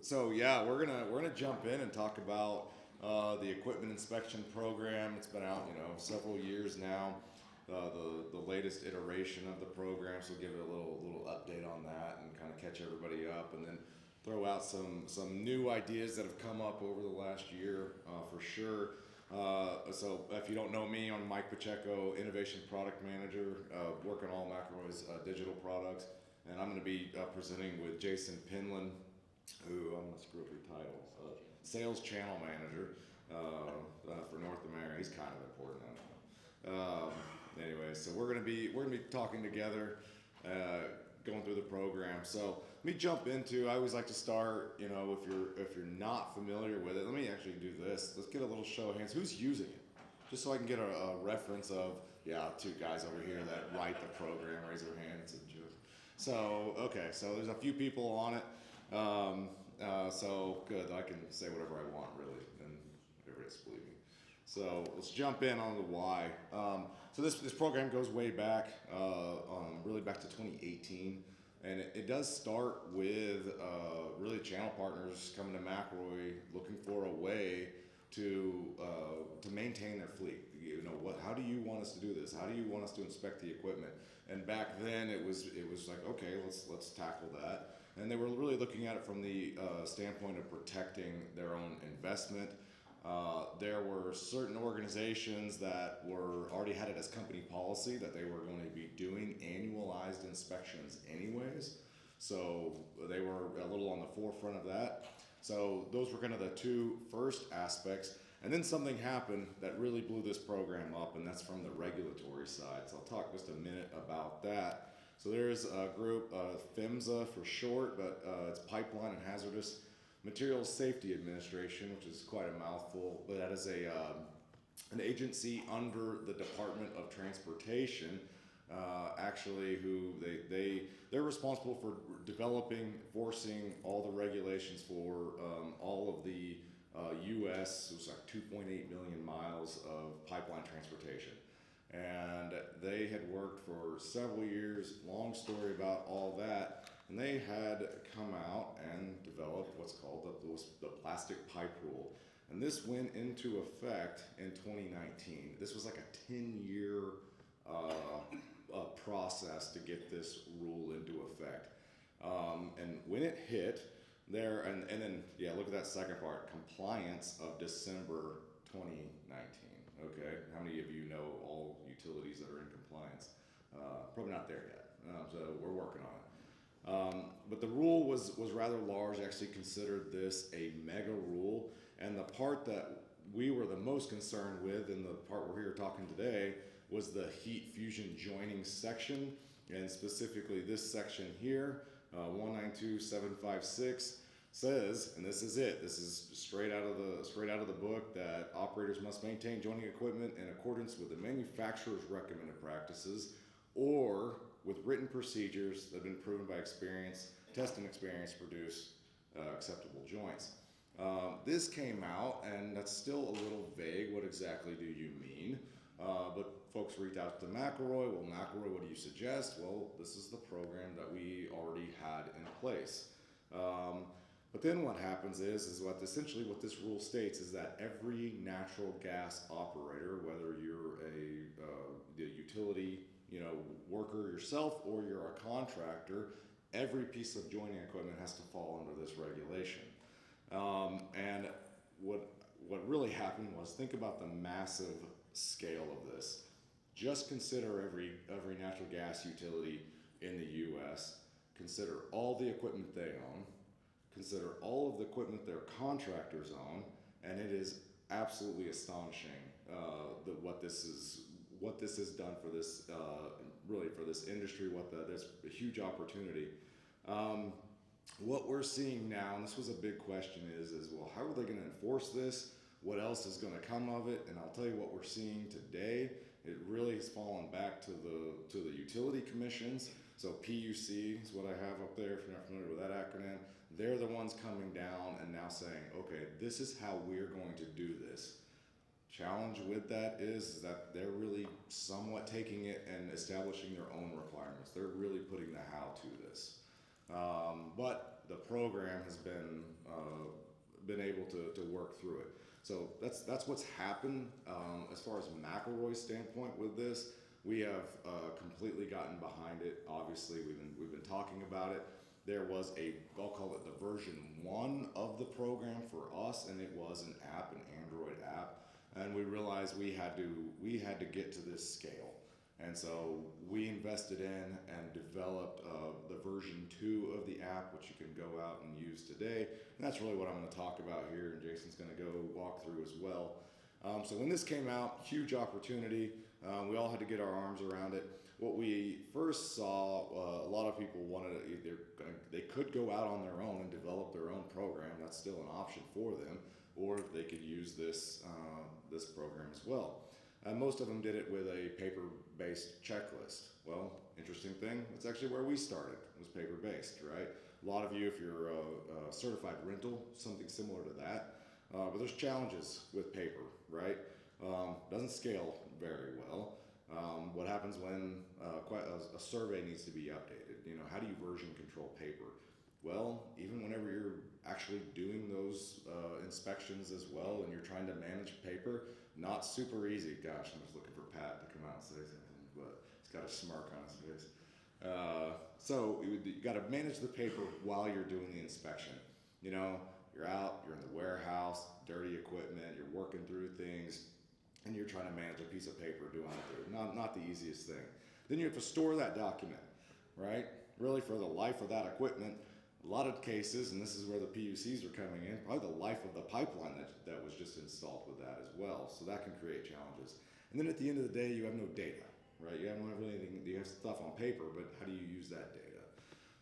So yeah, we're gonna jump in and talk about the equipment inspection program. It's been out, several years now. The latest iteration of the program. So we'll give it a little update on that and kind of catch everybody up, and then throw out some new ideas that have come up over the last year for sure. So if you don't know me, I'm Mike Pacheco, Innovation Product Manager, work on all McElroy's digital products, and I'm going to be presenting with Jason Penland, who I'm gonna screw up your title, sales channel manager for North America. He's kind of important, I don't know. Anyway, so we're gonna be talking together, going through the program. So let me jump into. I always like to start. If you're not familiar with it, let me actually do this. Let's get a little show of hands. Who's using it? Just so I can get a reference of, yeah, two guys over here that write the program. Raise their hands. So okay, so there's a few people on it. So good, I can say whatever I want, really, and everybody's believe me. So let's jump in on the why. So this program goes way back, really back to 2018, and it does start with really channel partners coming to McElroy looking for a way to maintain their fleet. How do you want us to do this? How do you want us to inspect the equipment? And back then it was like, okay, let's tackle that. And they were really looking at it from the standpoint of protecting their own investment. There were certain organizations that already had it as company policy that they were going to be doing annualized inspections anyways. So they were a little on the forefront of that. So those were kind of the two first aspects. And then something happened that really blew this program up, and that's from the regulatory side. So I'll talk just a minute about that. So there's a group, PHMSA for short, but it's Pipeline and Hazardous Materials Safety Administration, which is quite a mouthful, but that is an agency under the Department of Transportation, actually, who they're responsible for developing, enforcing all the regulations for all of the U.S. It was like 2.8 million miles of pipeline transportation. And they had worked for several years, long story about all that, and they had come out and developed what's called the plastic pipe rule. And this went into effect in 2019. This was like a 10-year process to get this rule into effect. And when it hit, and then, yeah, look at that second part, compliance of December 2019. Okay, how many of you know all utilities that are in compliance? Probably not there yet, so we're working on it. But the rule was rather large. Actually considered this a mega rule, and the part that we were the most concerned with, and the part we're here talking today, was the heat fusion joining section, and specifically this section here, 192756. Says, and this is it, this is straight out of the book, that operators must maintain joining equipment in accordance with the manufacturer's recommended practices or with written procedures that have been proven by test and experience to produce acceptable joints. This came out, and that's still a little vague. What exactly do you mean? But folks reached out to McElroy. Well, McElroy, what do you suggest? Well, this is the program that we already had in place. But then what happens is what this rule states is that every natural gas operator, whether you're the utility worker yourself or you're a contractor, every piece of joining equipment has to fall under this regulation. And what really happened was, think about the massive scale of this. Just consider every natural gas utility in the U.S. Consider all the equipment they own. Consider all of the equipment their contractors own, and it is absolutely astonishing what this has done for this really for this industry. There's a huge opportunity. What we're seeing now, and this was a big question, is well, how are they going to enforce this? What else is going to come of it? And I'll tell you what we're seeing today. It really has fallen back to the utility commissions. So PUC is what I have up there, if you're not familiar with that acronym. They're the ones coming down and now saying, okay, this is how we're going to do this. Challenge with that is that they're really somewhat taking it and establishing their own requirements. They're really putting the how to this. But the program has been been able to work through it. So that's what's happened as far as McElroy's standpoint with this. We have completely gotten behind it. Obviously, we've been talking about it. There was I'll call it the version 1 of the program for us, and it was an app, an Android app, and we realized we had to get to this scale. And so we invested in and developed the version 2 of the app, which you can go out and use today. And that's really what I'm going to talk about here, and Jason's going to go walk through as well. So when this came out, huge opportunity. We all had to get our arms around it. What we first saw, a lot of people wanted they could go out on their own and develop their own program. That's still an option for them, or they could use this program as well. Most of them did it with a paper-based checklist. Well, interesting thing, that's actually where we started, was paper-based, right? A lot of you, if you're a certified rental, something similar to that, but there's challenges with paper, right? Doesn't scale very well. What happens when a survey needs to be updated? How do you version control paper? Well, even whenever you're actually doing those inspections as well, and you're trying to manage paper, not super easy. Gosh, I'm just looking for Pat to come out and say something, but he's got a smirk on his face. So you got to manage the paper while you're doing the inspection. You're out, you're in the warehouse, dirty equipment, you're working through things, and you're trying to manage a piece of paper doing it through. Not the easiest thing. Then you have to store that document, right? Really, for the life of that equipment, a lot of cases, and this is where the PUCs are coming in, probably the life of the pipeline that was just installed with that as well. So that can create challenges. And then at the end of the day, you have no data, right? You don't have really anything, you have stuff on paper, but how do you use that data?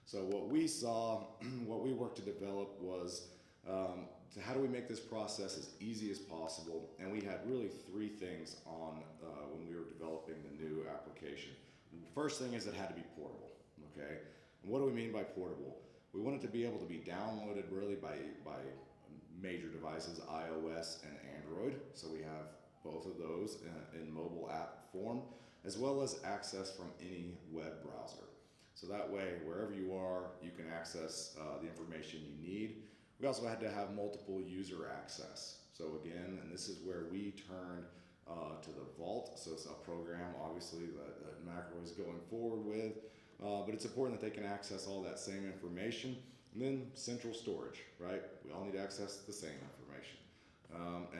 So what we saw, what we worked to develop was how do we make this process as easy as possible? And we had really 3 things on when we were developing the new application. First thing is it had to be portable, okay? And what do we mean by portable? We want it to be able to be downloaded really by major devices, iOS and Android. So we have both of those in mobile app form, as well as access from any web browser. So that way, wherever you are, you can access the information you need. We also had to have multiple user access. So again, and this is where we turned to the Vault. So it's a program, obviously, that McElroy is going forward with. But it's important that they can access all that same information. And then central storage, right? We all need access to the same information.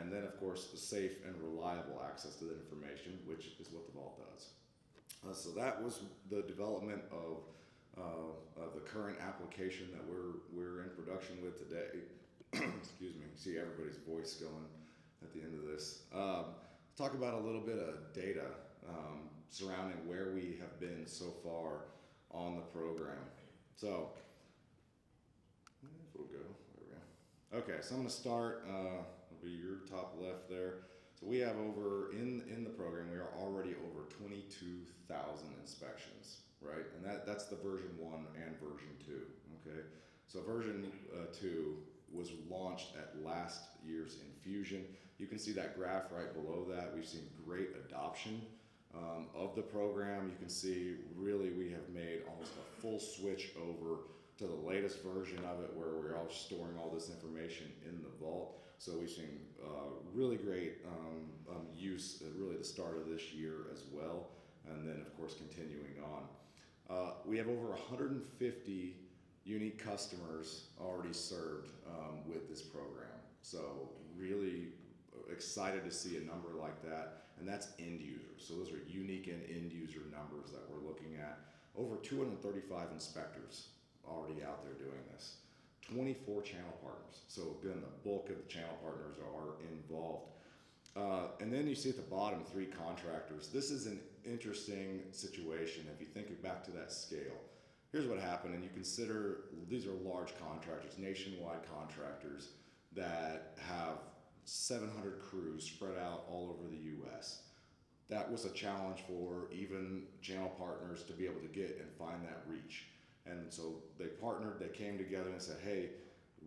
And then, of course, safe and reliable access to the information, which is what the Vault does. So that was the development of the current application that we're in production with today. Excuse me. See everybody's voice going at the end of this. Talk about a little bit of data surrounding where we have been so far on the program. So, we'll go, there we go. Okay, so I'm gonna start, it'll be your top left there. So we have in the program, we are already over 22,000 inspections, right? And that's the version 1 and version 2, okay? So version 2 was launched at last year's INFUSION. You can see that graph right below that. We've seen great adoption of the program. You can see really we have made almost a full switch over to the latest version of it, where we're all storing all this information in the Vault. So we've seen really great use at really the start of this year as well, and then of course continuing on. We have over 150 unique customers already served with this program. So really excited to see a number like that. And that's end users. So those are unique and end user numbers that we're looking at. Over 235 inspectors already out there doing this. 24 channel partners. So again, the bulk of the channel partners are involved. And then you see at the bottom 3 contractors. This is an interesting situation if you think back to that scale. Here's what happened, and you consider these are large contractors, nationwide contractors that have 700 crews spread out all over the U.S. That was a challenge for even channel partners to be able to get and find that reach. And so they partnered, they came together and said, hey,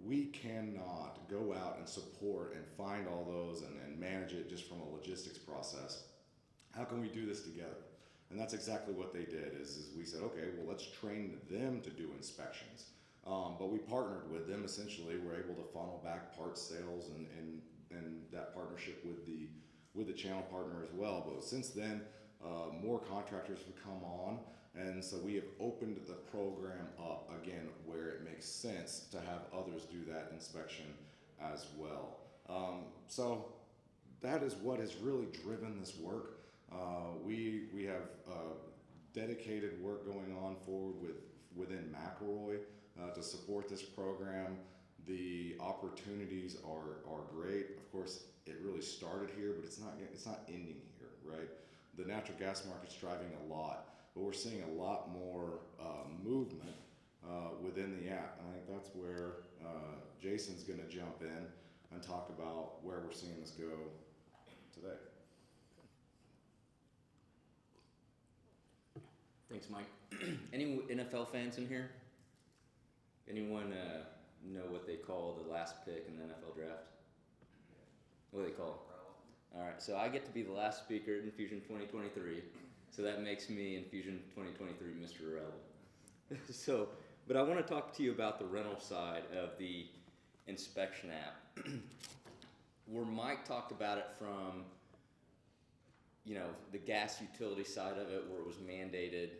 we cannot go out and support and find all those and manage it just from a logistics process. How can we do this together? And that's exactly what they did is we said, okay, well, let's train them to do inspections. But we partnered with them. Essentially, we're able to funnel back parts sales and that partnership with the channel partner as well. But since then, more contractors have come on, and so we have opened the program up again where it makes sense to have others do that inspection as well. So that is what has really driven this work. We have dedicated work going on forward within McElroy to support this program. The opportunities are great. Of course, it really started here, but it's not ending here, right? The natural gas market's driving a lot, but we're seeing a lot more movement within the app, and I think that's where Jason's going to jump in and talk about where we're seeing this go today. Thanks, Mike. Any NFL fans in here? Anyone know what they call the last pick in the NFL draft? What do they call it? All right, so I get to be the last speaker at Infusion 2023, so that makes me Infusion 2023 Mr. Irrelevant. But I want to talk to you about the rental side of the inspection app, where Mike talked about it from the gas utility side of it, where it was mandated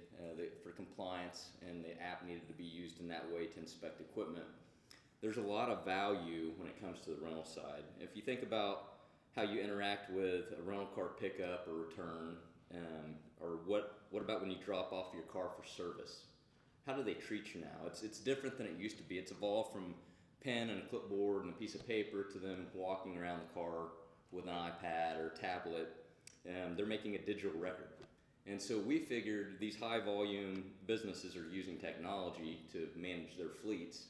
for compliance and the app needed to be used in that way to inspect equipment. There's a lot of value when it comes to the rental side. If you think about how you interact with a rental car pickup or return, or what about when you drop off your car for service? How do they treat you now? It's different than it used to be. It's evolved from pen and a clipboard and a piece of paper to them walking around the car with an iPad or tablet. They're making a digital record. And so we figured these high volume businesses are using technology to manage their fleets,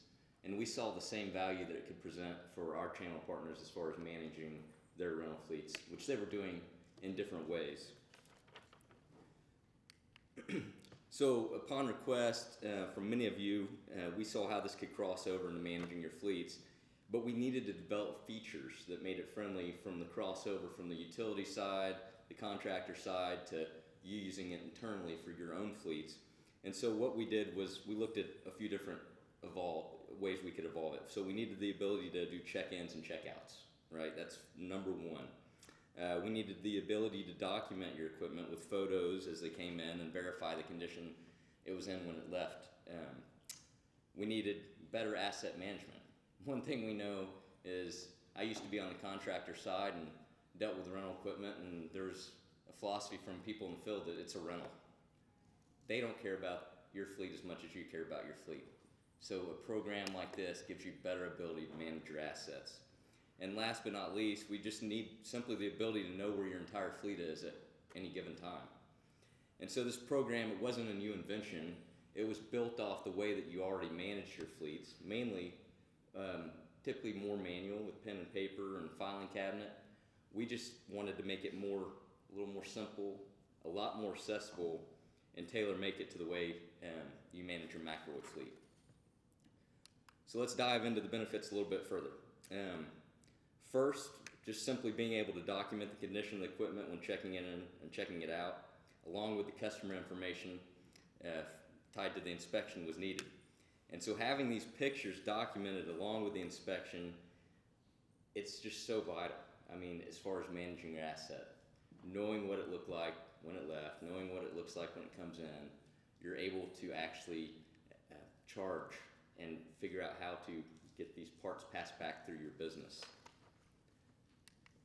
and we saw the same value that it could present for our channel partners as far as managing their rental fleets, which they were doing in different ways. So upon request from many of you, we saw how this could cross over into managing your fleets, but we needed to develop features that made it friendly from the crossover from the utility side, the contractor side, to you using it internally for your own fleets. And so what we did was we looked at a few different ways we could evolve it. So we needed the ability to do check-ins and check-outs, right? That's number one. We needed the ability to document your equipment with photos as they came in and verify the condition it was in when it left. We needed better asset management. One thing we know is I used to be on the contractor side and dealt with rental equipment, and there's a philosophy from people in the field that it's a rental. They don't care about your fleet as much as you care about your fleet. So a program like this gives you better ability to manage your assets. And last but not least, we just need simply the ability to know where your entire fleet is at any given time. And so this program, it wasn't a new invention. It was built off the way that you already manage your fleets, mainly typically more manual with pen and paper and filing cabinet. We just wanted to make it a little more simple, a lot more accessible, and tailor-make it to the way you manage your McElroy fleet. So let's dive into the benefits a little bit further. First, just simply being able to document the condition of the equipment when checking in and checking it out, along with the customer information tied to the inspection was needed. And so having these pictures documented along with the inspection, it's just so vital. I mean, as far as managing your asset, knowing what it looked like when it left, knowing what it looks like when it comes in, you're able to actually charge and figure out how to get these parts passed back through your business.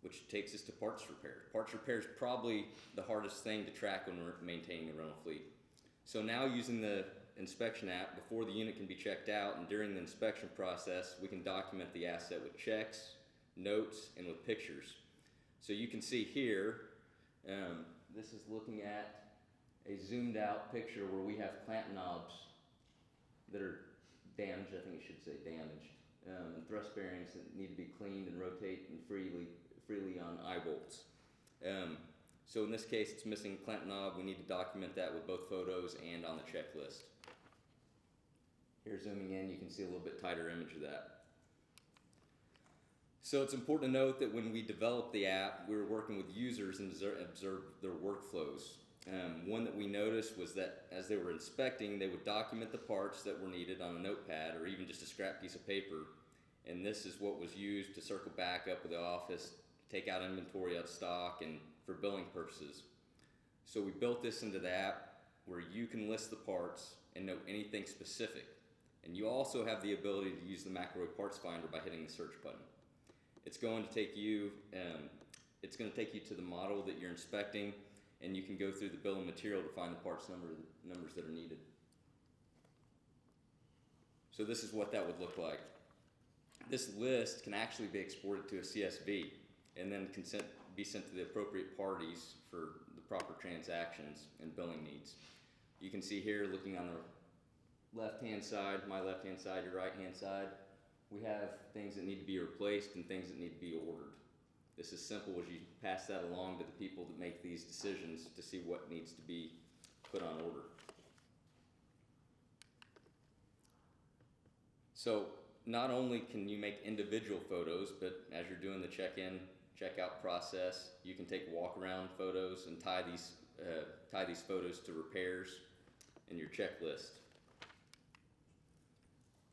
Which takes us to parts repair. Parts repair is probably the hardest thing to track when we're maintaining a rental fleet. So now using the inspection app, before the unit can be checked out and during the inspection process, we can document the asset with checks, notes, and with pictures. So you can see here, this is looking at a zoomed out picture where we have clamp knobs that are damaged, I think it should say damaged, and thrust bearings that need to be cleaned and rotate and freely on eye bolts. So in this case, it's missing a clamp knob. We need to document that with both photos and on the checklist. Here, zooming in, you can see a little bit tighter image of that. So it's important to note that when we developed the app, we were working with users and observed their workflows. One that we noticed was that as they were inspecting, they would document the parts that were needed on a notepad or even just a scrap piece of paper. And this is what was used to circle back up with the office, take out inventory out of stock, and for billing purposes. So we built this into the app where you can list the parts and know anything specific. And you also have the ability to use the McElroy Parts Finder by hitting the search button. It's going to take you to the model that you're inspecting, and you can go through the bill of material to find the parts numbers that are needed. So this is what that would look like. This list can actually be exported to a CSV and then be sent to the appropriate parties for the proper transactions and billing needs. You can see here, looking on the left-hand side, my left-hand side, your right-hand side, we have things that need to be replaced and things that need to be ordered. This is simple as you pass that along to the people that make these decisions to see what needs to be put on order. So not only can you make individual photos, but as you're doing the check-in, check-out process, you can take walk-around photos and tie these photos to repairs in your checklist.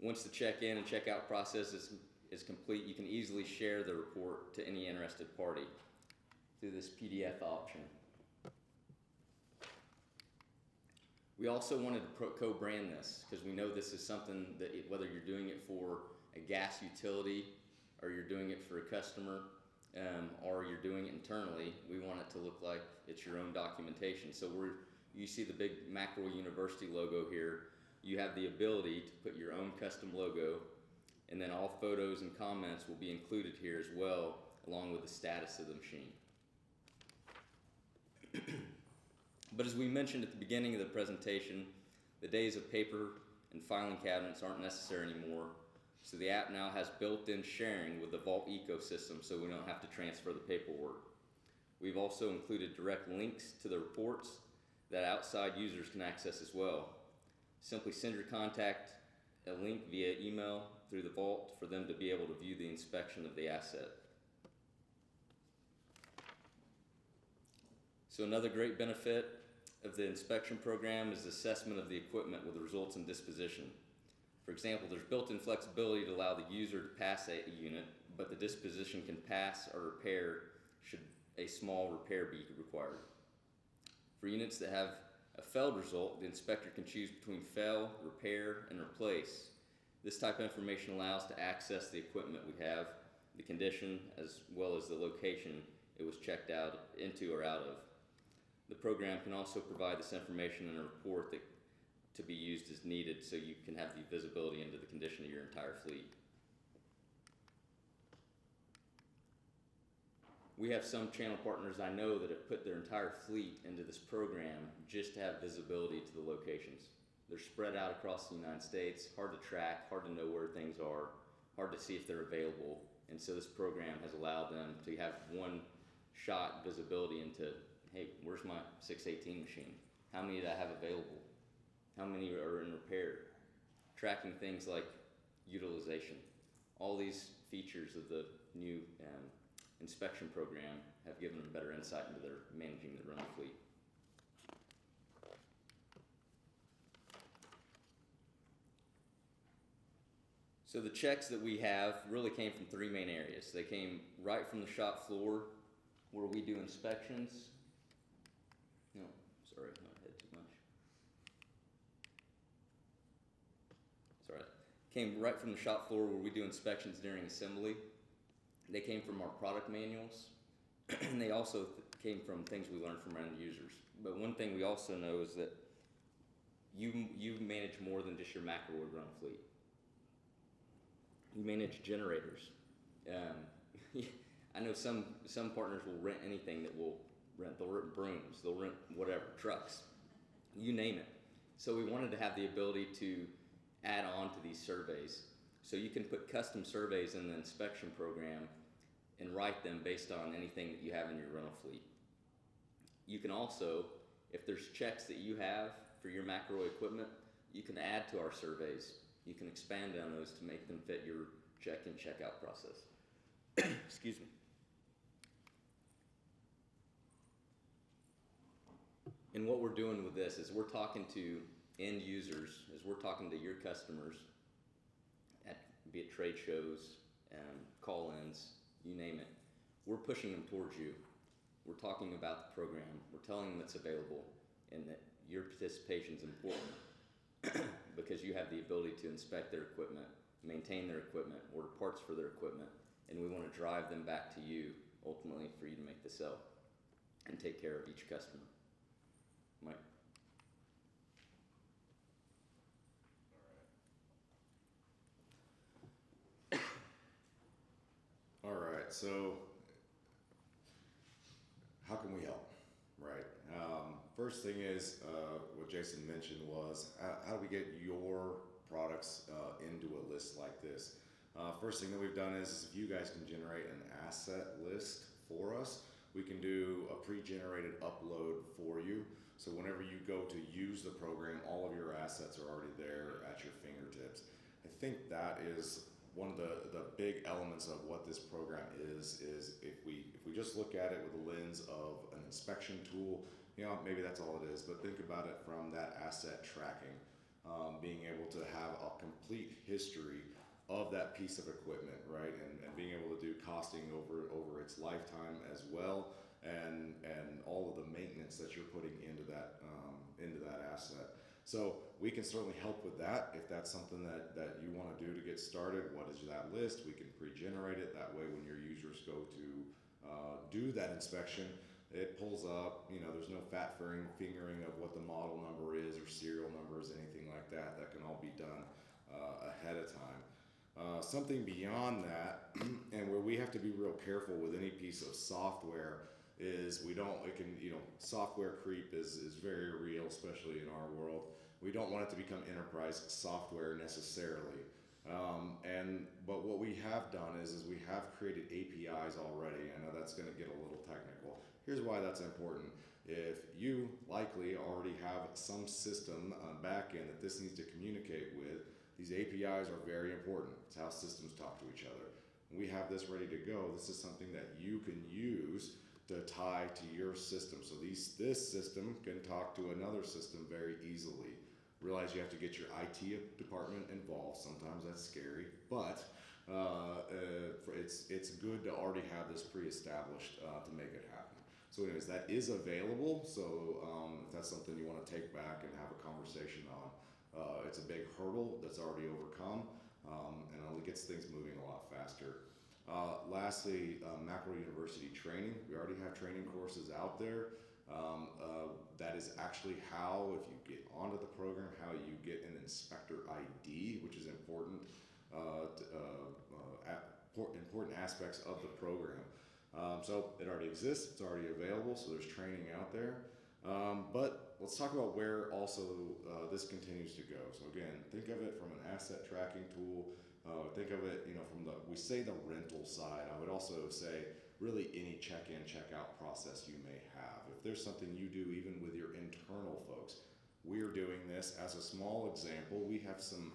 Once the check-in and check-out process is complete, you can easily share the report to any interested party through this PDF option. We also wanted to co-brand this because we know this is something that whether you're doing it for a gas utility or you're doing it for a customer or you're doing it internally, we want it to look like it's your own documentation. So you see the big McElroy University logo here. You have the ability to put your own custom logo, and then all photos and comments will be included here as well, along with the status of the machine. But as we mentioned at the beginning of the presentation, the days of paper and filing cabinets aren't necessary anymore. So the app now has built-in sharing with the Vault ecosystem, so we don't have to transfer the paperwork. We've also included direct links to the reports that outside users can access as well. Simply send your contact a link via email through the Vault for them to be able to view the inspection of the asset. So another great benefit of the inspection program is assessment of the equipment with the results in disposition. For example, there's built-in flexibility to allow the user to pass a unit, but the disposition can pass or repair should a small repair be required. For units that have a failed result, the inspector can choose between fail, repair, and replace. This type of information allows to access the equipment we have, the condition, as well as the location it was checked out into or out of. The program can also provide this information in a report to be used as needed, so you can have the visibility into the condition of your entire fleet. We have some channel partners I know that have put their entire fleet into this program just to have visibility to the locations. They're spread out across the United States, hard to track, hard to know where things are, hard to see if they're available. And so this program has allowed them to have one-shot visibility into, hey, where's my 618 machine? How many do I have available? How many are in repair? Tracking things like utilization. All these features of the new inspection program have given them better insight into their managing their rental fleet. So the checks that we have really came from three main areas. They came right from the shop floor where we do inspections. No, sorry, not ahead too much. Sorry. Came right from the shop floor where we do inspections during assembly. They came from our product manuals, and they also came from things we learned from our end users. But one thing we also know is that you manage more than just your McElroy rental fleet. You manage generators. I know some partners will rent anything that will rent. They'll rent brooms, they'll rent whatever, trucks, you name it. So we wanted to have the ability to add on to these surveys. So you can put custom surveys in the inspection program and write them based on anything that you have in your rental fleet. You can also, if there's checks that you have for your McElroy equipment, you can add to our surveys. You can expand on those to make them fit your check-in, check-out process. Excuse me. And what we're doing with this is we're talking to end users, as we're talking to your customers at be it trade shows, call-ins, you name it. We're pushing them towards you. We're talking about the program. We're telling them it's available and that your participation is important because you have the ability to inspect their equipment, maintain their equipment, order parts for their equipment, and we want to drive them back to you ultimately for you to make the sale and take care of each customer. Mike. All right, so how can we help, right? First thing is, what Jason mentioned was, how do we get your products into a list like this? First thing that we've done is if you guys can generate an asset list for us, we can do a pre-generated upload for you. So whenever you go to use the program, all of your assets are already there at your fingertips. I think that is one of the big elements of what this program is if we just look at it with the lens of an inspection tool, you know, maybe that's all it is, but think about it from that asset tracking, being able to have a complete history of that piece of equipment, right, and being able to do costing over its lifetime as well, and all of the maintenance that you're putting into that asset. So we can certainly help with that if that's something that you want to do to get started. What is that list? We can pre-generate it. That way when your users go to do that inspection, it pulls up, you know, there's no fat fingering of what the model number is or serial numbers, anything like that. That can all be done ahead of time. Something beyond that, and where we have to be real careful with any piece of software is software creep is very real, especially in our world. We don't want it to become enterprise software necessarily. But what we have done is we have created APIs already. I know that's going to get a little technical. Here's why that's important. If you likely already have some system backend that this needs to communicate with, these APIs are very important. It's how systems talk to each other. When we have this ready to go, this is something that you can use to tie to your system. So this system can talk to another system very easily. Realize you have to get your IT department involved. Sometimes that's scary, but it's good to already have this pre-established to make it happen. So anyways, that is available. So if that's something you want to take back and have a conversation on, it's a big hurdle that's already overcome, and it gets things moving a lot faster. Lastly, Macro University training. We already have training courses out there. That is actually how, if you get onto the program, how you get an inspector ID, which is important aspects of the program. So it already exists, it's already available, so there's training out there. But let's talk about where also this continues to go. So again, think of it from an asset tracking tool. Think of it, we say the rental side. I would also say really any check-in, check-out process you may have. If there's something you do even with your internal folks, we're doing this as a small example. We have some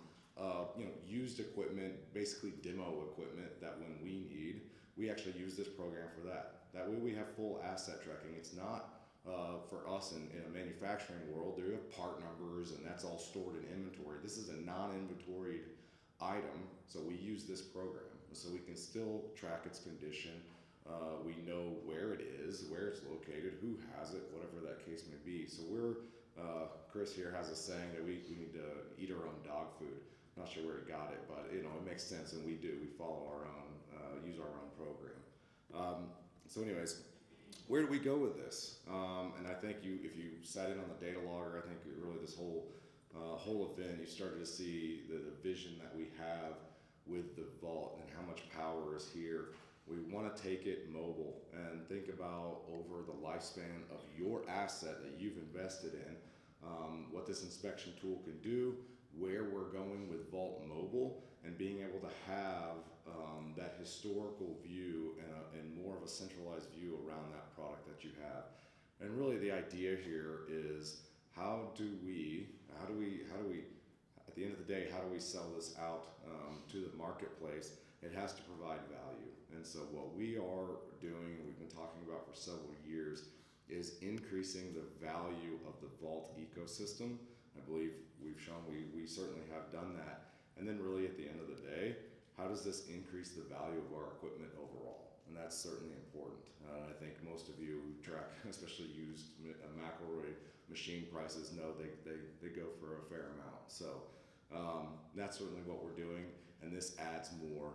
used equipment, basically demo equipment that when we need, we actually use this program for that. That way we have full asset tracking. It's not for us in a manufacturing world. There are part numbers and that's all stored in inventory. This is a non-inventoried item, so we use this program. So we can still track its condition. We know where it is, where it's located, who has it, whatever that case may be. So Chris here has a saying that we need to eat our own dog food. I'm not sure where he got it, but it makes sense, and we do. We follow our own, use our own program. So anyways, where do we go with this? And I think if you sat in on the data logger, I think really this whole event, you started to see the vision that we have with the vault and how much power is here. We want to take it mobile and think about over the lifespan of your asset that you've invested in, what this inspection tool can do, where we're going with Vault Mobile, and being able to have that historical view and more of a centralized view around that product that you have. And really the idea here is how do we, at the end of the day, how do we sell this out to the marketplace? It has to provide value. And so what we are doing, and we've been talking about for several years, is increasing the value of the vault ecosystem. I believe we've shown we certainly have done that. And then really at the end of the day, how does this increase the value of our equipment overall? And that's certainly important. I think most of you who track, especially used McElroy machine prices, know they go for a fair amount. So that's certainly what we're doing, and this adds more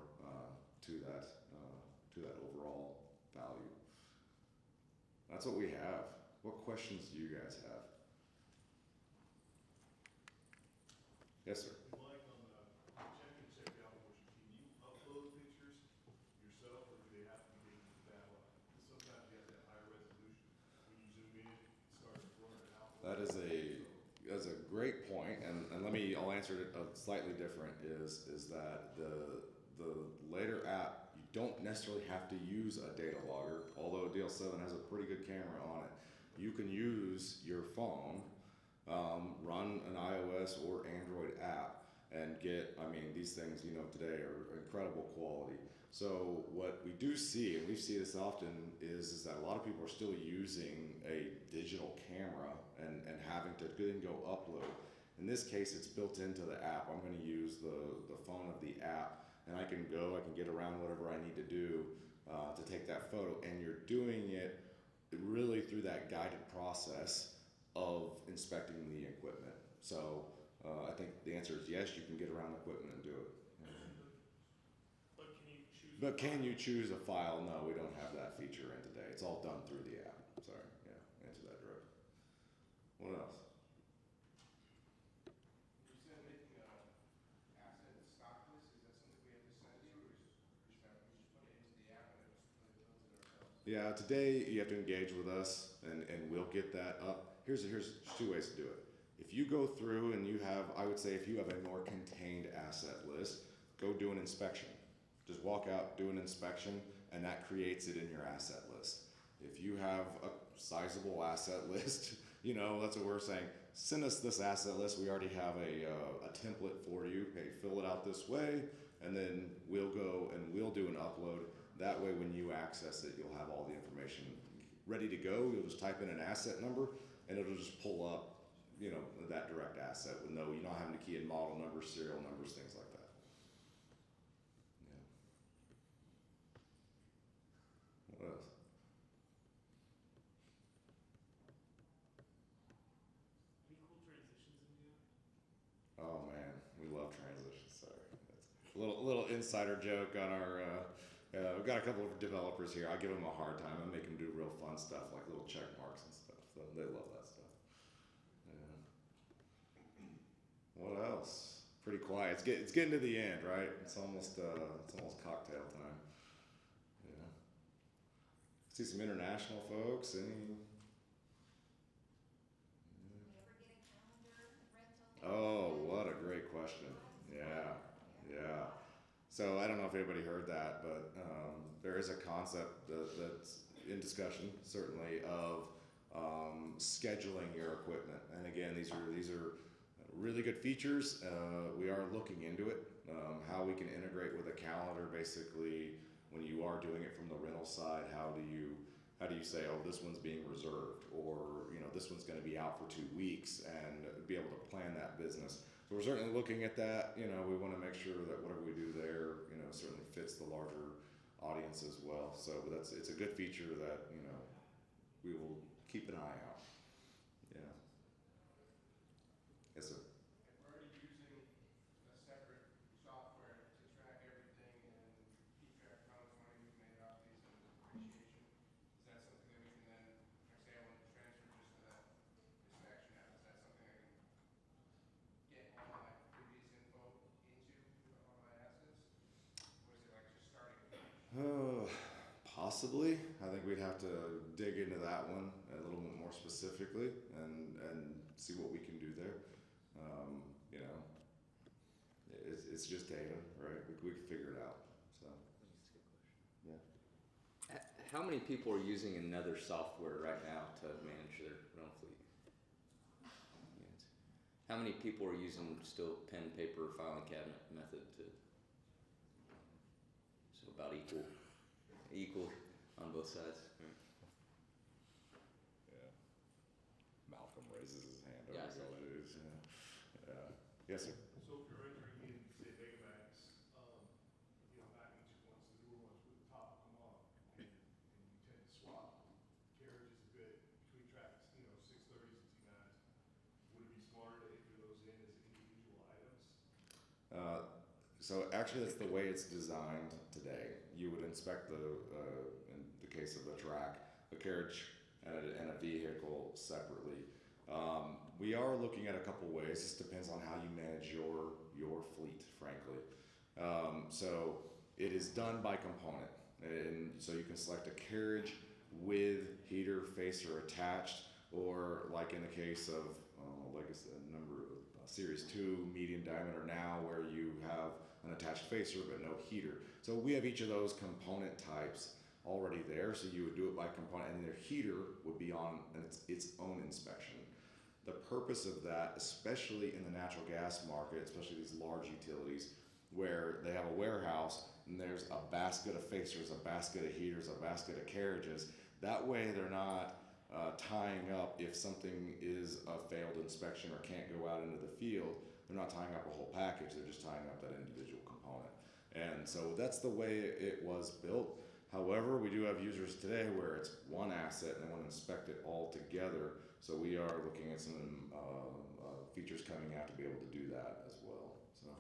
to that overall value. That's what we have. What questions do you guys have? Yes, sir. Mike, on the check and check out portion, can you upload pictures yourself, or do they have to be taken from satellite? Because sometimes you have that higher resolution. When you zoom in, it starts blurring out. That's a great point, and I'll answer it slightly different. Is that the later app, you don't necessarily have to use a data logger, although DL7 has a pretty good camera on it. You can use your phone, run an iOS or Android app, and get, I mean, these things, today are incredible quality. So what we do see, and we see this often, is that a lot of people are still using a digital camera and having to then go upload. In this case, it's built into the app. I'm going to use the phone of the app, and I can get around whatever I need to do to take that photo. And you're doing it really through that guided process of inspecting the equipment. So I think the answer is yes, you can get around the equipment and do it. But can you choose a file? No, we don't have that feature in today. It's all done through the app. Sorry, yeah, answer that direct. What else? You said making an asset stock list, is that something we have to send you, or we just put it into the app and it builds it ourselves? Yeah, today you have to engage with us, and we'll get that up. Here's two ways to do it. If you go through and you have, I would say if you have a more contained asset list, go do an inspection. Just walk out, do an inspection, and that creates it in your asset list. If you have a sizable asset list, that's what we're saying. Send us this asset list. We already have a template for you. Hey, fill it out this way, and then we'll go and we'll do an upload. That way, when you access it, you'll have all the information ready to go. You'll just type in an asset number, and it'll just pull up, that direct asset with you're not having to key in model numbers, serial numbers, things like that. What else? Any cool transitions in the app? Oh man, we love transitions. Sorry, that's a little insider joke on our. We've got a couple of developers here. I give them a hard time. I make them do real fun stuff like little check marks and stuff. So they love that stuff. Yeah. What else? Pretty quiet. It's getting to the end, right? It's almost cocktail time. Yeah. See some international folks. Oh, what a great question. Yeah. So I don't know if anybody heard that, but there is a concept that's in discussion, certainly, of scheduling your equipment. And again, these are really good features. We are looking into it, how we can integrate with a calendar. Basically, when you are doing it from the rental side, how do you say, oh, this one's being reserved, or this one's going to be out for 2 weeks, and be able to plan that business. So we're certainly looking at that. We want to make sure that whatever we do there, certainly fits the larger audience as well. So it's a good feature that we will keep an eye out. Yeah. Yes, sir. If we're already using a separate software to track everything and keep track of how much money we've made off these and depreciation, is that something that we can then, say I want to transfer just to that inspection app, is that something I can get all my previous info into all my assets? Or is it like just starting from Possibly. I think we'd have to dig into that one a little bit more specifically and see what we can do there. It's just data, right? We can figure it out. So, yeah. How many people are using another software right now to manage their rental fleet? Yes. How many people are using still pen, paper, filing cabinet method to? So about equal on both sides. Yes, sir. So if you're entering in, say, Megamax, back in 2 months, the newer ones with the top come off, and you tend to swap carriages a bit between tracks, 630s and T9s. Would it be smarter to enter those in as individual items? So actually, that's the way it's designed today. You would inspect in the case of the track, a carriage and a vehicle separately. We are looking at a couple ways. This depends on how you manage your fleet, frankly. So it is done by component, and so you can select a carriage with heater facer attached, or like in the case of Series 2 medium diameter now, where you have an attached facer but no heater. So we have each of those component types already there, so you would do it by component, and their heater would be on its own inspection. The purpose of that, especially in the natural gas market, especially these large utilities, where they have a warehouse and there's a basket of facers, a basket of heaters, a basket of carriages, that way they're not tying up if something is a failed inspection or can't go out into the field. They're not tying up a whole package, they're just tying up that individual component. And so that's the way it was built. However, we do have users today where it's one asset and they want to inspect it all together. So we are looking at some features coming out to be able to do that as well. So,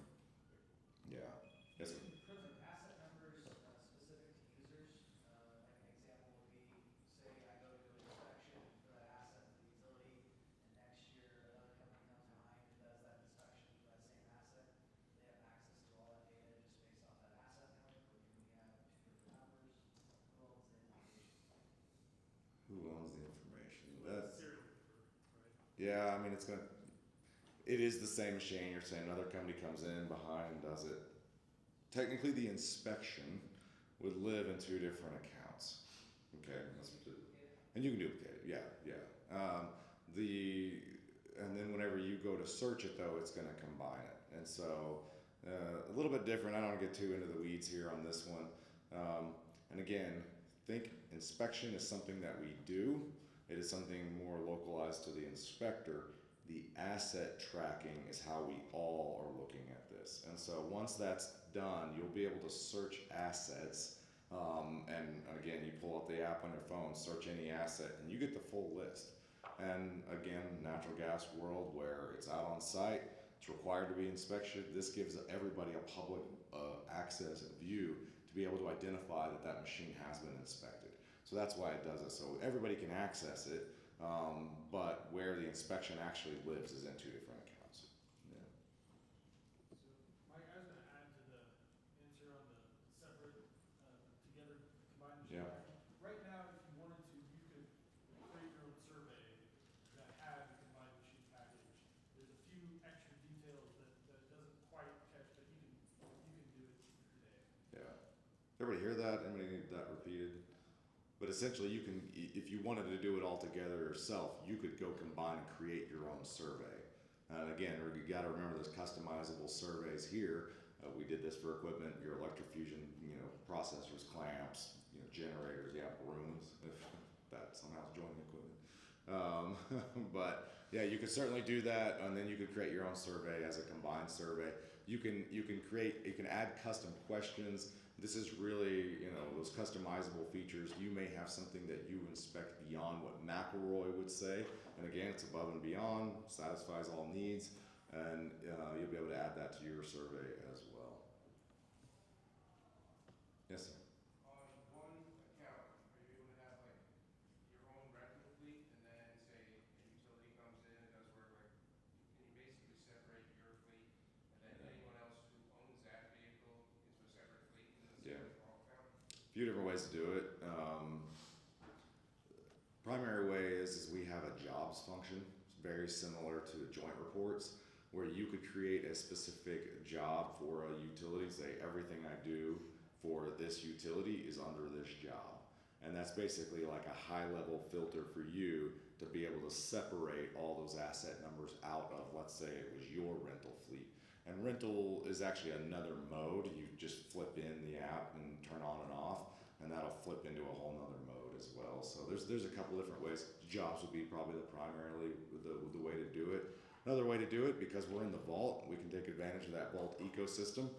yeah. Yes, sir. In terms of asset numbers specific to users, like an example would be, say I go to an inspection for that asset for the utility, and next year another company comes behind and does that inspection for that same asset. They have access to all that data just based off that asset number, or do we have two different numbers? Who owns the information? Who owns the information? That's That's, serial number, right? yeah, I mean, it is the same machine. You're saying another company comes in behind and does it. Technically, the inspection would live in two different accounts. Okay, and you can duplicate it. Yeah. And then whenever you go to search it, though, it's going to combine it. And so a little bit different. I don't want to get too into the weeds here on this one. And again, think inspection is something that we do. It is something more localized to the inspector. The asset tracking is how we all are looking at this. And so once that's done, you'll be able to search assets. And again, you pull up the app on your phone, search any asset, and you get the full list. And again, natural gas world where it's out on site, it's required to be inspected. This gives everybody a public access view to be able to identify that that machine has been inspected. So that's why it does it. So everybody can access it. But where the inspection actually lives is in two different accounts. Yeah. So, Mike, I was going to add to the answer on the separate, together combined machine. Yeah. Right now, if you wanted to, you could create your own survey that had a combined machine package. There's a few extra details that doesn't quite catch, but you can do it today. Yeah. Everybody hear that? Anybody need that repeated? But essentially, you can, if you wanted to do it all together yourself, you could go combine and create your own survey. And again, you got to remember there's customizable surveys here. We did this for equipment, your electrofusion, processors, clamps, generators, brooms, if that somehow is joining equipment. But yeah, you could certainly do that, and then you could create your own survey as a combined survey. You can add custom questions. This is really, those customizable features. You may have something that you inspect beyond what McElroy would say. And again, it's above and beyond, satisfies all needs, and you'll be able to add that to your survey as well. Yes, sir. On one account, are you able to have like your own rental fleet, and then say a utility comes in and does work, like can you basically separate your fleet, and then anyone else who owns that vehicle into a separate fleet in the Yeah. same account? A few different ways to do it. Primary way is we have a jobs function. It's very similar to joint reports, where you could create a specific job for a utility. Say everything I do for this utility is under this job. And that's basically like a high-level filter for you to be able to separate all those asset numbers out of, let's say it was your rental fleet. And rental is actually another mode. You just flip in the app and turn on and off, and that'll flip into a whole nother mode as well. So there's a couple different ways. Jobs would be probably primarily the way to do it. Another way to do it, because we're in the vault, we can take advantage of that vault ecosystem.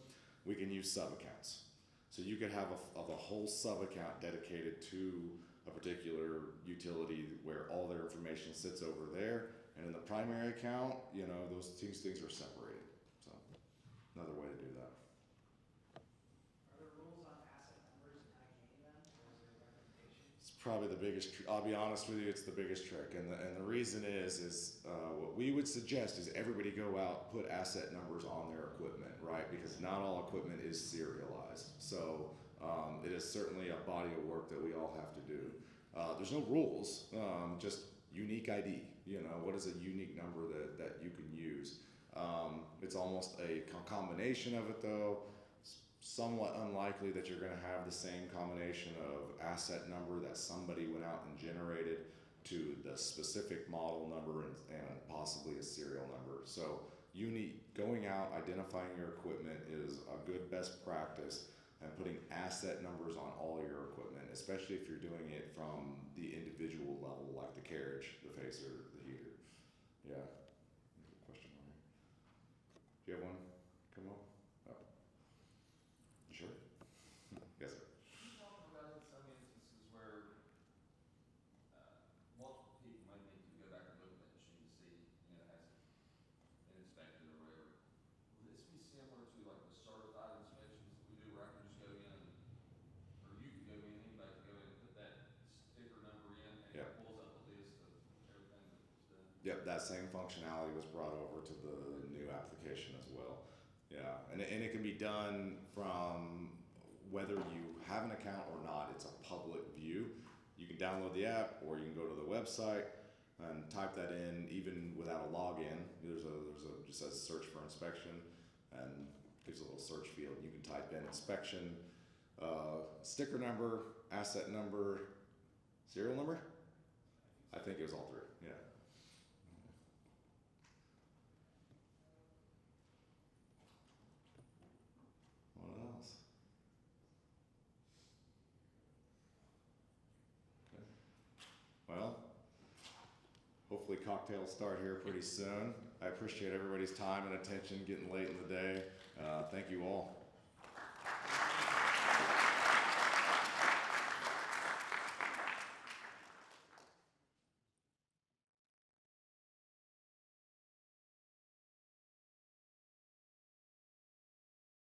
We can use sub-accounts. So you could have a whole sub-account dedicated to a particular utility where all their information sits over there, and in the primary account, you know, those two things are separated. So another way to do that. Are there rules on asset numbers and how gaining them, or is there recommendations? It's probably the biggest. I'll be honest with you, it's the biggest trick, and the reason is what we would suggest is everybody go out, put asset numbers on their equipment, right? Because not all equipment is serialized. So it is certainly a body of work that we all have to do. There's no rules, just unique ID. You know, what is a unique number that you can use? It's almost a combination of it, though. Somewhat unlikely that you're going to have the same combination of asset number that somebody went out and generated to the specific model number and possibly a serial number. So going out, identifying your equipment is a good best practice, and putting asset numbers on all your equipment, especially if you're doing it from the individual level, like the carriage, the phaser, the heater. Yeah. Question on here. Do you have one? Come on. Oh. Sure. Yes, sir. Can you talk about some instances where multiple people might need to go back and look at that machine to see, you know, has it been inspected or whatever? Will this be similar to like the certified inspections that we do where I can just go in and, or you can go in, anybody can go in and put that sticker number in and Yep. it pulls up a list of everything that was done? Yep, that same functionality was brought over to the new application as well. Yeah, and it can be done from whether you have an account or not. It's a public view. You can download the app, or you can go to the website and type that in even without a login. There's a just says search for inspection, and gives a little search field. You can type in inspection, sticker number, asset number, serial number. I think it was all three. Yeah. What else? Okay. Well, hopefully cocktails start here pretty soon. I appreciate everybody's time and attention getting late in the day. Thank you all.